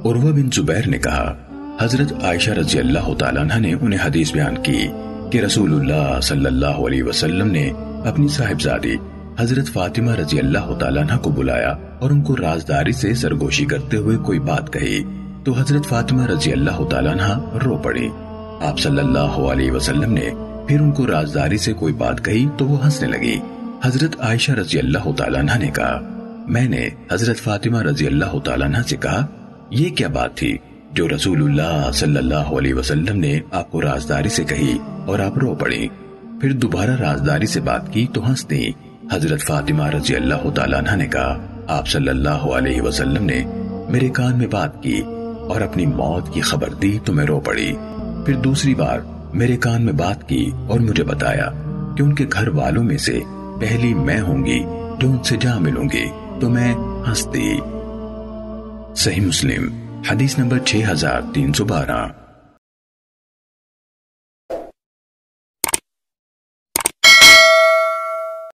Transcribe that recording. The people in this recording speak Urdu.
عروہ بن زبیر نے کہا حضرت عائشہ رضی اللہ تعالیٰ عنہ نے انہیں حدیث بیان کی کہ رسول اللہ صلی اللہ علیہ وسلم نے اپنی صاحبزادی حضرت فاطمہ رضی اللہ تعالیٰ عنہ کو بلایا اور ان کو رازداری سے سرگوشی کرتے ہوئے کوئی بات کہی تو حضرت فاطمہ رضی اللہ تعالیٰ عنہ رو پڑی۔ آپ صلی اللہ علیہ وسلم نے پھر ان کو رازداری سے کوئی بات کہی تو وہ ہنسنے لگی۔ حضرت عائشہ رضی اللہ تعالیٰ عنہ نے کہا میں نے حضرت فاطمہ رضی اللہ تعالیٰ عنہ سے کہا یہ کیا بات تھی جو رسول اللہ صلی اللہ علیہ وسلم نے آپ کو رازداری سے کہی اور آپ رو پڑی؟ پھر دوبارہ رازداری سے بات کی تو ہنس دی۔ حضرت فاطمہ رضی اللہ تعالیٰ عنہ نے کہا آپ صلی اللہ علیہ وسلم نے میرے کان میں بات کی اور اپنی موت کی خبر دی تو میں رو پڑی۔ پھر دوسری بار میرے کان میں بات کی اور مجھے بتایا کہ ان کے گھر والوں میں سے پہلی میں ہوں گی جو ان سے جا ملوں گی تو میں ہنس دی۔ صحیح مسلم حدیث نمبر 6312۔